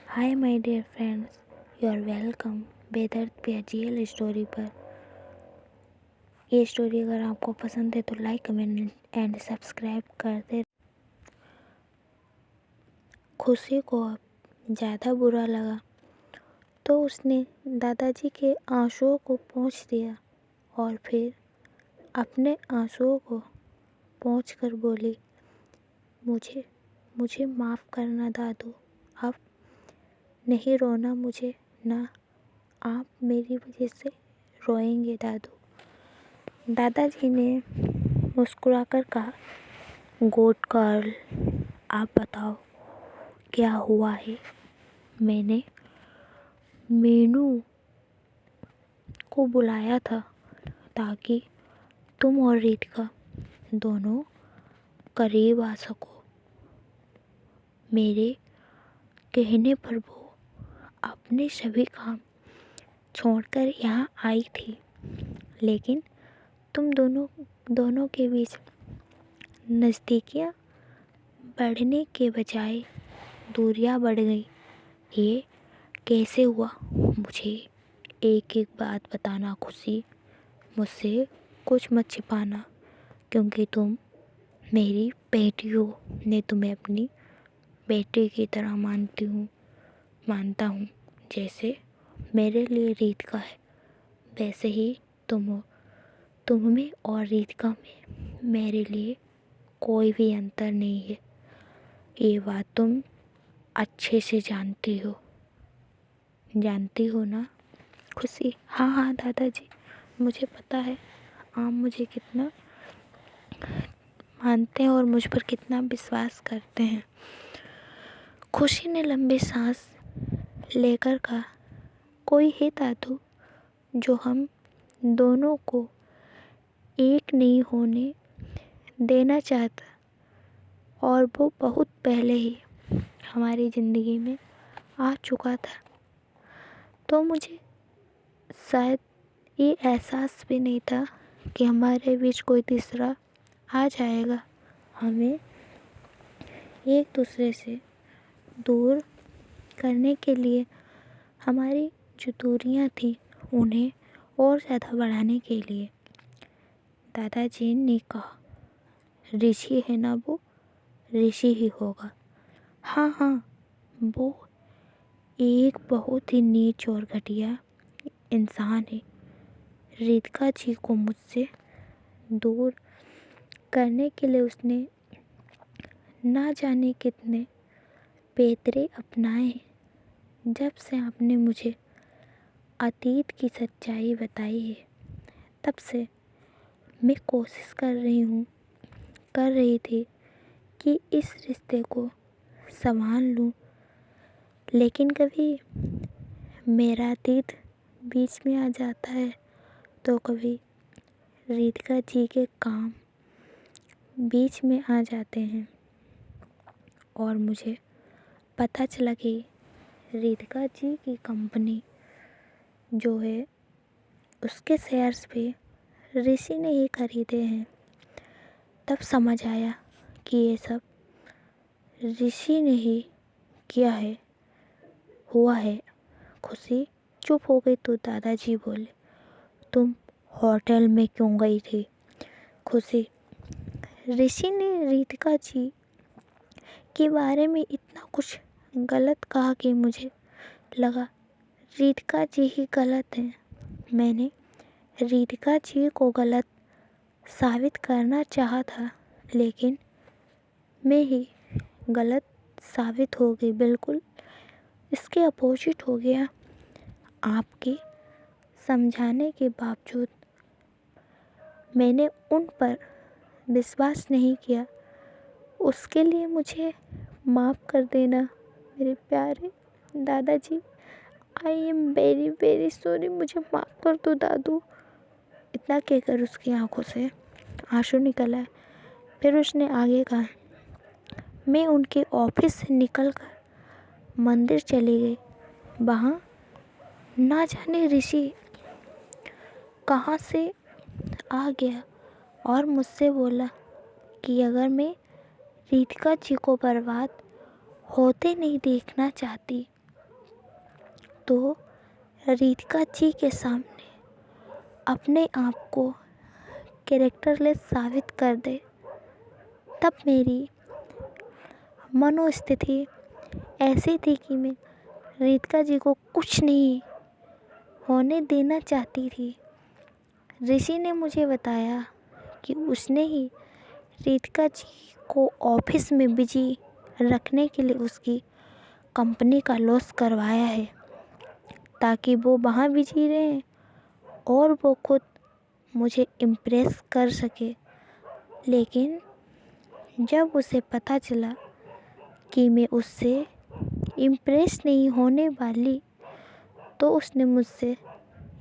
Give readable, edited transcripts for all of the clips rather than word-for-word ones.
Hi my dear friends, you are welcome बेदर्द PGL story पर। ये स्टोरी अगर आपको पसंद है तो लाइक कमेंट एंड सब्सक्राइब कर दे। खुशी को अब ज़्यादा बुरा लगा तो उसने दादाजी के आंसुओं को पोंछ दिया और फिर अपने आंसुओं को पोंछ कर बोली, मुझे मुझे माफ़ करना दादू, अब नहीं रोना मुझे, ना आप मेरी वजह से रोएंगे दादू। दादाजी ने मुस्कुराकर कहा, गुड गर्ल, आप बताओ क्या हुआ है। मैंने मीनू को बुलाया था ताकि तुम और रीतिका दोनों करीब आ सको। मेरे कहने पर वो अपने सभी काम छोड़कर यहाँ आई थी, लेकिन तुम दोनों के बीच नज़दीकियाँ बढ़ने के बजाय दूरियाँ बढ़ गई। ये कैसे हुआ? मुझे एक एक बात बताना खुशी, मुझसे कुछ मत छिपाना, क्योंकि तुम मेरी बेटी हो। मैं तुम्हें अपनी बेटी की तरह मानता हूँ। जैसे मेरे लिए रीतिका है, वैसे ही तुम हो। तुम में और रीतिका में मेरे लिए कोई भी अंतर नहीं है। ये बात तुम अच्छे से जानती हो ना खुशी? हाँ हाँ दादाजी, मुझे पता है आप मुझे कितना मानते हैं और मुझ पर कितना विश्वास करते हैं। खुशी ने लंबी सांस लेकर कहा, कोई है दादू जो हम दोनों को एक नहीं होने देना चाहता, और वो बहुत पहले ही हमारी ज़िंदगी में आ चुका था। तो मुझे शायद ये एहसास भी नहीं था कि हमारे बीच कोई तीसरा आ जाएगा। हमें एक दूसरे से दूर करने के लिए हमारी जो दूरियां थी उन्हें और ज़्यादा बढ़ाने के लिए दादाजी ने कहा, ऋषि है ना, वो ऋषि ही होगा। हाँ हाँ, वो एक बहुत ही नीच और घटिया इंसान है। रीतिका जी को मुझसे दूर करने के लिए उसने ना जाने कितने पैतरे अपनाए हैं। जब से आपने मुझे अतीत की सच्चाई बताई है, तब से मैं कोशिश कर रही थी कि इस रिश्ते को संभाल लूं, लेकिन कभी मेरा अतीत बीच में आ जाता है तो कभी रीतिका जी के काम बीच में आ जाते हैं। और मुझे पता चला कि रीतिका जी की कंपनी जो है उसके शेयर्स भी ऋषि ने ही खरीदे हैं। तब समझ आया कि ये सब ऋषि ने ही हुआ है। खुशी चुप हो गई तो दादाजी बोले, तुम होटल में क्यों गई थी? खुशी, ऋषि ने रीतिका जी के बारे में इतना कुछ गलत कहा कि मुझे लगा रीतिका जी ही गलत हैं। मैंने रीतिका जी को गलत साबित करना चाहा था, लेकिन मैं ही गलत साबित हो गई। बिल्कुल इसके अपोजिट हो गया। आपके समझाने के बावजूद मैंने उन पर विश्वास नहीं किया। उसके लिए मुझे माफ़ कर देना मेरे प्यारे दादाजी। I am very very sorry, मुझे माफ़ कर दो दादू। इतना कहकर उसकी आंखों से आंसू निकल आए। फिर उसने आगे कहा, मैं उनके ऑफिस से निकलकर मंदिर चली गई। वहाँ ना जाने ऋषि कहाँ से आ गया और मुझसे बोला कि अगर मैं रीतिका जी को बर्बाद होते नहीं देखना चाहती तो रितिका जी के सामने अपने आप को कैरेक्टरलेस साबित कर दे, तब मेरी मनोस्थिति ऐसी थी कि मैं रितिका जी को कुछ नहीं होने देना चाहती थी। ऋषि ने मुझे बताया कि उसने ही रितिका जी को ऑफिस में बिजी रखने के लिए उसकी कंपनी का लॉस करवाया है, ताकि वो वहाँ बिजी रहें और वो खुद मुझे इम्प्रेस कर सके। लेकिन जब उसे पता चला कि मैं उससे इम्प्रेस नहीं होने वाली, तो उसने मुझसे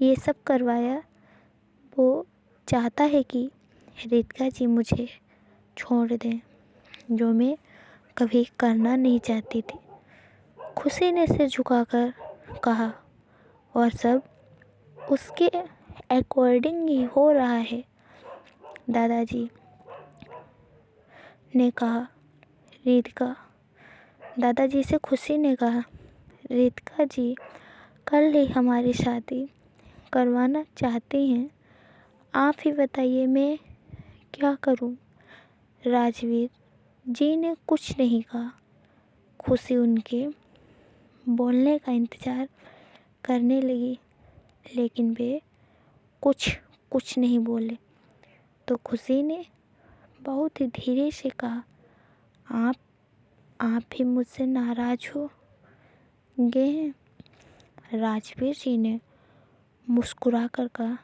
ये सब करवाया। वो चाहता है कि रितिका जी मुझे छोड़ दें, जो मैं कभी करना नहीं चाहती थी। खुशी ने सिर झुकाकर कहा, और सब उसके अकॉर्डिंग ही हो रहा है। दादाजी ने कहा, रितिका दादाजी से खुशी ने कहा, रितिका जी कल ही हमारी शादी करवाना चाहती हैं। आप ही बताइए मैं क्या करूं? राजवीर जी ने कुछ नहीं कहा। खुशी उनके बोलने का इंतज़ार करने लगी, लेकिन वे कुछ नहीं बोले। तो खुशी ने बहुत ही धीरे से कहा, आप भी मुझसे नाराज़ हो गए हैं? राजवीर जी ने मुस्कुरा कर कहा,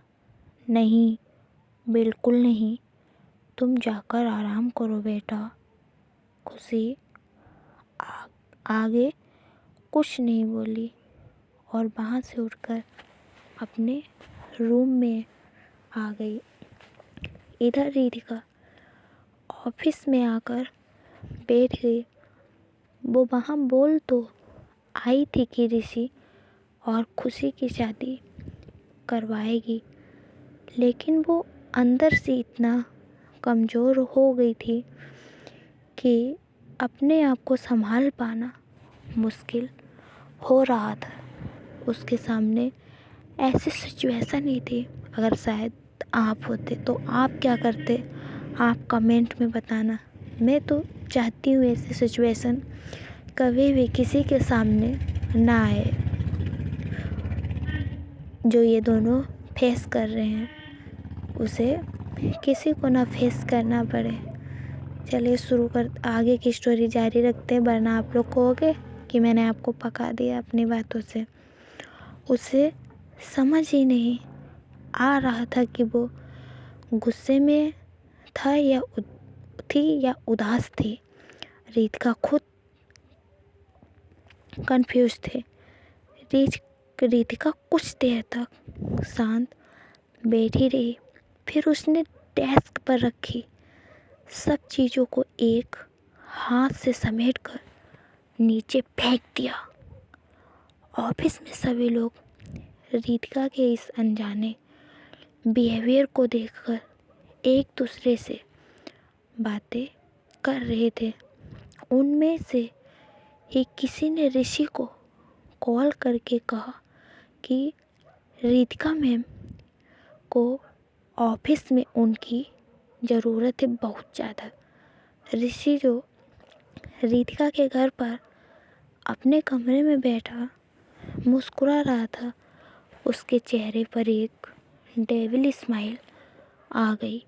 नहीं, बिल्कुल नहीं, तुम जाकर आराम करो बेटा। खुशी आगे कुछ नहीं बोली और वहाँ से उठकर अपने रूम में आ गई। इधर रितिका ऑफिस में आकर बैठ गई। वो वहाँ बोल तो आई थी कि ऋषि और खुशी की शादी करवाएगी, लेकिन वो अंदर से इतना कमज़ोर हो गई थी कि अपने आप को संभाल पाना मुश्किल हो रहा था। उसके सामने ऐसी सिचुएशन ही थी। अगर शायद आप होते तो आप क्या करते? आप कमेंट में बताना। मैं तो चाहती हूँ ऐसी सिचुएशन कभी भी किसी के सामने ना आए, जो ये दोनों फेस कर रहे हैं, उसे किसी को ना फेस करना पड़े। चलिए आगे की स्टोरी जारी रखते हैं, वरना आप लोग कहोगे कि मैंने आपको पका दिया अपनी बातों से। उसे समझ ही नहीं आ रहा था कि वो गुस्से में था या उदास थी। रितिका खुद कंफ्यूज थे। रितिका कुछ देर तक शांत बैठी रही, फिर उसने डेस्क पर रखी सब चीज़ों को एक हाथ से समेटकर नीचे फेंक दिया। ऑफिस में सभी लोग रितिका के इस अनजाने बिहेवियर को देखकर एक दूसरे से बातें कर रहे थे। उनमें से ही किसी ने ऋषि को कॉल करके कहा कि रितिका मैम को ऑफिस में उनकी ज़रूरत है बहुत ज़्यादा। ऋषि जो रितिका के घर पर अपने कमरे में बैठा मुस्कुरा रहा था, उसके चेहरे पर एक डेविल स्माइल आ गई।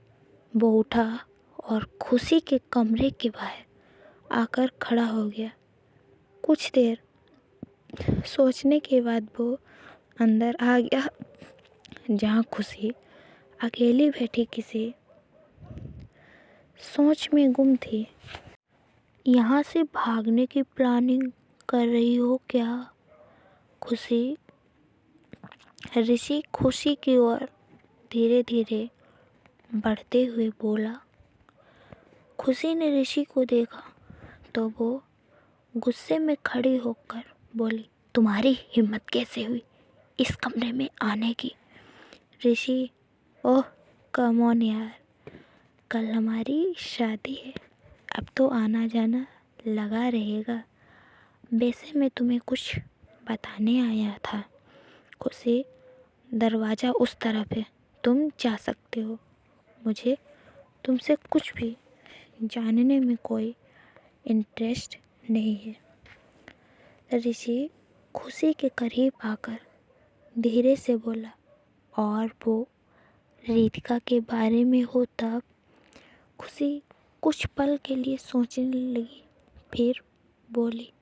वो उठा और खुशी के कमरे के बाहर आकर खड़ा हो गया। कुछ देर सोचने के बाद वो अंदर आ गया, जहाँ खुशी अकेली बैठी किसी सोच में गुम थी। यहाँ से भागने की प्लानिंग कर रही हो क्या खुशी? ऋषि खुशी की ओर धीरे धीरे बढ़ते हुए बोला। खुशी ने ऋषि को देखा तो वो गुस्से में खड़ी होकर बोली, तुम्हारी हिम्मत कैसे हुई इस कमरे में आने की? ऋषि, ओह कम ऑन यार, कल हमारी शादी है, अब तो आना जाना लगा रहेगा। वैसे मैं तुम्हें कुछ बताने आया था। खुशी, दरवाज़ा उस तरफ है, तुम जा सकते हो। मुझे तुमसे कुछ भी जानने में कोई इंटरेस्ट नहीं है। ऋषि खुशी के करीब आकर धीरे से बोला, और वो रितिका के बारे में हो तब? खुशी कुछ पल के लिए सोचने लगी, फिर बोली,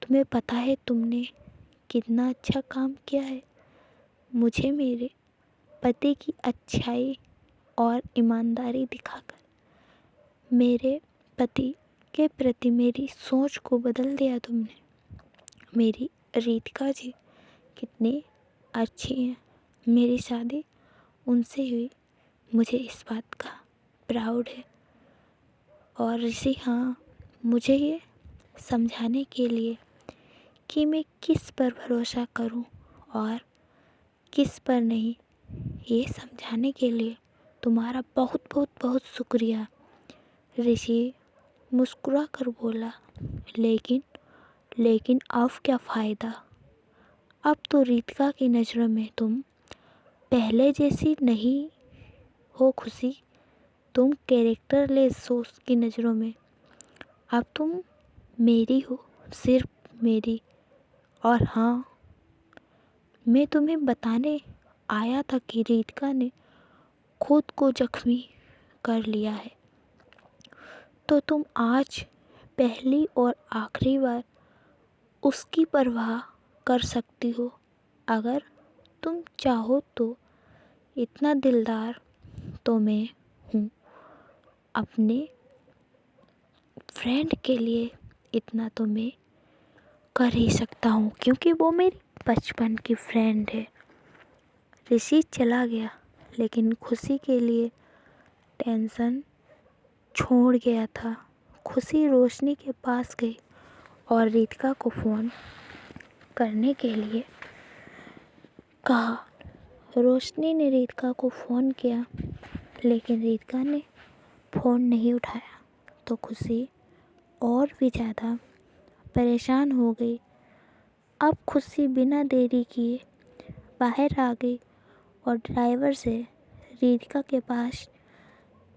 तुम्हें पता है तुमने कितना अच्छा काम किया है। मुझे मेरे पति की अच्छाई और ईमानदारी दिखाकर मेरे पति के प्रति मेरी सोच को बदल दिया तुमने। मेरी रितिका जी कितनी अच्छी हैं। मेरी शादी उनसे हुई, मुझे इस बात का प्राउड है। और ऋषि, हाँ, मुझे ये समझाने के लिए कि मैं किस पर भरोसा करूं और किस पर नहीं, ये समझाने के लिए तुम्हारा बहुत बहुत बहुत शुक्रिया। ऋषि मुस्कुरा कर बोला, लेकिन अब क्या फ़ायदा? अब तो रितिका की नज़रों में तुम पहले जैसी नहीं हो खुशी। तुम कैरेक्टरलेस हो उसकी नज़रों में। अब तुम मेरी हो, सिर्फ मेरी। और हाँ, मैं तुम्हें बताने आया था कि रितिका ने खुद को जख्मी कर लिया है। तो तुम आज पहली और आखिरी बार उसकी परवाह कर सकती हो, अगर तुम चाहो तो। इतना दिलदार तो मैं हूँ। अपने फ्रेंड के लिए इतना तो मैं कर ही सकता हूँ, क्योंकि वो मेरी बचपन की फ्रेंड है। ऋषि चला गया, लेकिन खुशी के लिए टेंशन छोड़ गया था। खुशी रोशनी के पास गई और रितिका को फ़ोन करने के लिए कहा। रोशनी ने रितिका को फ़ोन किया, लेकिन रितिका ने फ़ोन नहीं उठाया। तो खुशी और भी ज़्यादा परेशान हो गई। अब खुशी बिना देरी किए बाहर आ गई और ड्राइवर से रितिका के पास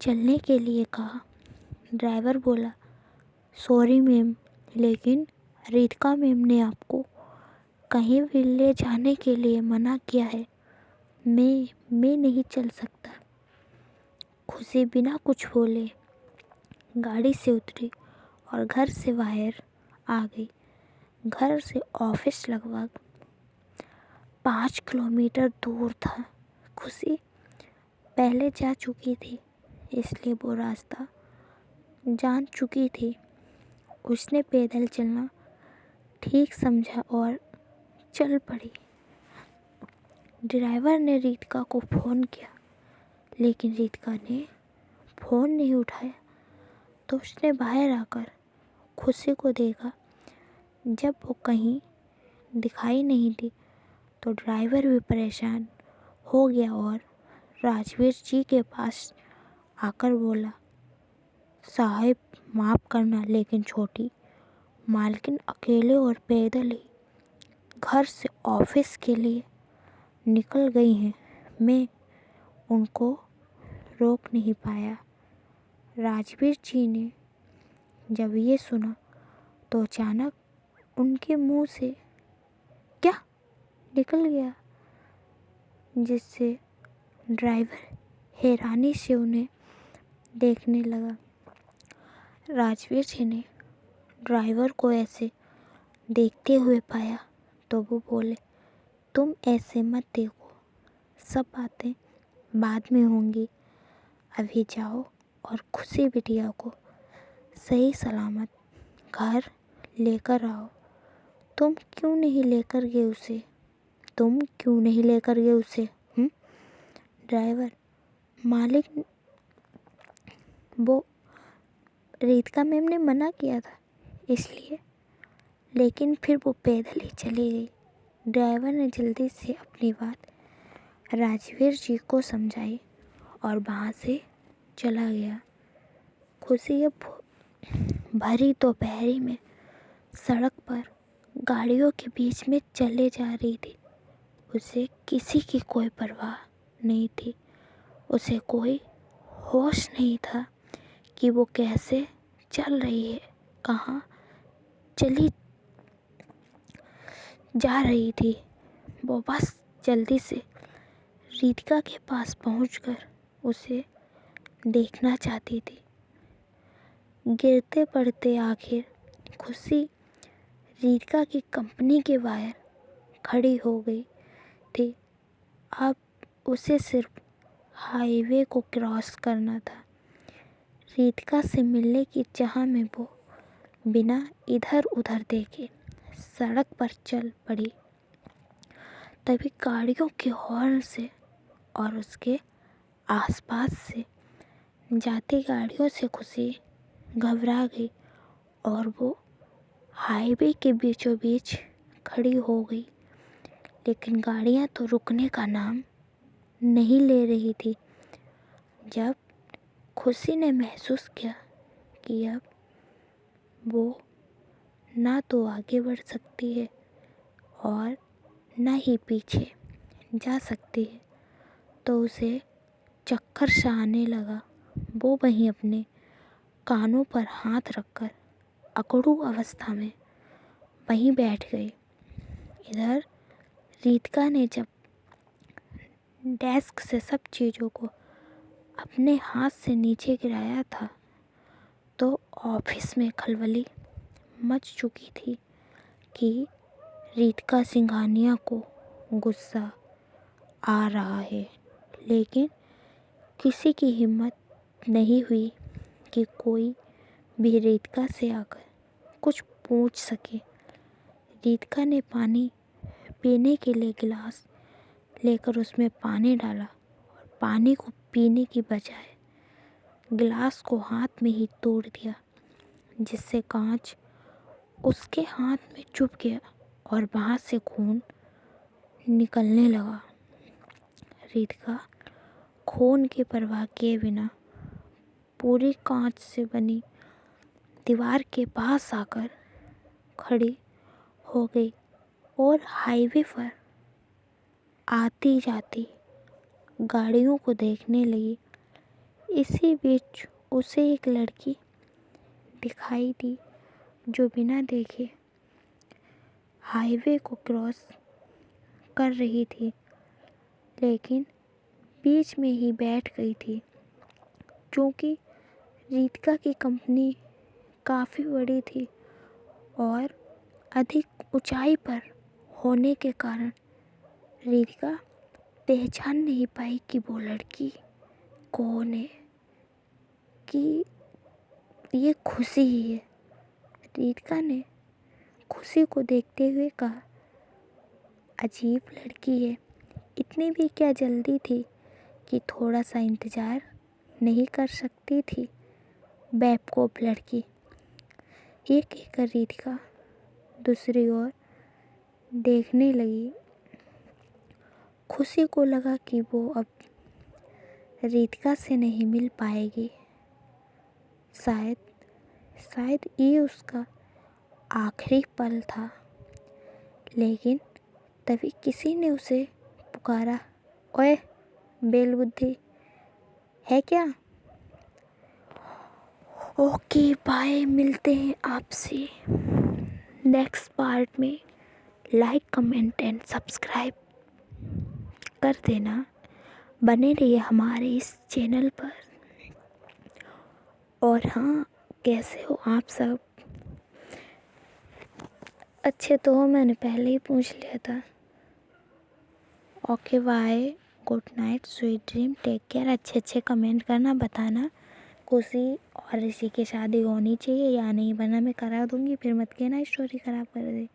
चलने के लिए कहा। ड्राइवर बोला, सॉरी मैम, लेकिन रितिका मैम ने आपको कहीं भी ले जाने के लिए मना किया है। मैं नहीं चल सकता। खुशी बिना कुछ बोले गाड़ी से उतरी और घर से बाहर आ गई। घर से ऑफिस लगभग 5 किलोमीटर दूर था। खुशी पहले जा चुकी थी, इसलिए वो रास्ता जान चुकी थी। उसने पैदल चलना ठीक समझा और चल पड़ी। ड्राइवर ने रितिका को फ़ोन किया, लेकिन रितिका ने फ़ोन नहीं उठाया। तो उसने बाहर आकर खुशी को देखा। जब वो कहीं दिखाई नहीं दी, तो ड्राइवर भी परेशान हो गया और राजवीर जी के पास आकर बोला, साहब माफ़ करना, लेकिन छोटी मालकिन अकेले और पैदल ही घर से ऑफिस के लिए निकल गई हैं। मैं उनको रोक नहीं पाया। राजवीर जी ने जब ये सुना, तो अचानक उनके मुंह से क्या निकल गया, जिससे ड्राइवर हैरानी से उन्हें देखने लगा। राजवीर जी ने ड्राइवर को ऐसे देखते हुए पाया तो वो बोले, तुम ऐसे मत देखो, सब बातें बाद में होंगी। अभी जाओ और खुशी बिटिया को सही सलामत घर लेकर आओ। तुम क्यों नहीं लेकर गए उसे? ड्राइवर, मालिक, वो रितिका मैम ने मना किया था इसलिए, लेकिन फिर वो पैदल ही चली गई। ड्राइवर ने जल्दी से अपनी बात राजवीर जी को समझाई और वहाँ से चला गया। खुशी अब भरी दोपहरी में सड़क पर गाड़ियों के बीच में चले जा रही थी। उसे किसी की कोई परवाह नहीं थी। उसे कोई होश नहीं था कि वो कैसे चल रही है, कहाँ चली जा रही थी। वो बस जल्दी से रितिका के पास पहुंचकर उसे देखना चाहती थी। गिरते पड़ते आखिर खुशी रितिका की कंपनी के बाहर खड़ी हो गई थी। अब उसे सिर्फ हाईवे को क्रॉस करना था। रितिका से मिलने की चाह में वो बिना इधर उधर देखे सड़क पर चल पड़ी। तभी गाड़ियों के हॉर्न से और उसके आसपास से जाती गाड़ियों से खुशी घबरा गई और वो हाईवे के बीचों बीच खड़ी हो गई। लेकिन गाड़ियाँ तो रुकने का नाम नहीं ले रही थी। जब खुशी ने महसूस किया कि अब वो ना तो आगे बढ़ सकती है और ना ही पीछे जा सकती है, तो उसे चक्कर सा आने लगा। वो वहीं अपने कानों पर हाथ रखकर अकड़ू अवस्था में वहीं बैठ गई। इधर रितिका ने जब डेस्क से सब चीज़ों को अपने हाथ से नीचे गिराया था तो ऑफिस में खलबली मच चुकी थी कि रितिका सिंघानिया को गुस्सा आ रहा है। लेकिन किसी की हिम्मत नहीं हुई कि कोई भी रितिका से आकर कुछ पूछ सके। रितिका ने पानी पीने के लिए गिलास लेकर उसमें पानी डाला और पानी को पीने की बजाय गिलास को हाथ में ही तोड़ दिया, जिससे कांच उसके हाथ में चुभ गया और वहाँ से खून निकलने लगा। रितिका खून की परवाह किए बिना पूरी कांच से बनी दीवार के पास आकर खड़ी हो गई और हाईवे पर आती जाती गाड़ियों को देखने लगी। इसी बीच उसे एक लड़की दिखाई दी जो बिना देखे हाईवे को क्रॉस कर रही थी, लेकिन बीच में ही बैठ गई थी। क्योंकि रितिका की कंपनी काफ़ी बड़ी थी और अधिक ऊंचाई पर होने के कारण रितिका पहचान नहीं पाई कि वो लड़की कौन है, कि ये खुशी ही है। रितिका ने खुशी को देखते हुए कहा, अजीब लड़की है, इतनी भी क्या जल्दी थी कि थोड़ा सा इंतज़ार नहीं कर सकती थी। बेवकूफ़ लड़की। ये कहकर रितिका दूसरी ओर देखने लगी। खुशी को लगा कि वो अब रितिका से नहीं मिल पाएगी। शायद ये उसका आखिरी पल था। लेकिन तभी किसी ने उसे पुकारा, ओए बेलबुद्धि है क्या? ओके बाय, मिलते हैं आपसे नेक्स्ट पार्ट में। लाइक कमेंट एंड सब्सक्राइब कर देना। बने रहिए हमारे इस चैनल पर। और हाँ, कैसे हो आप सब? अच्छे तो हो, मैंने पहले ही पूछ लिया था। Okay bye, good night, sweet dream, take care. अच्छे कमेंट करना, बताना खुशी और ऋषि की शादी होनी चाहिए या नहीं, वरना मैं करा दूँगी, फिर मत कहना स्टोरी ख़राब कर दे।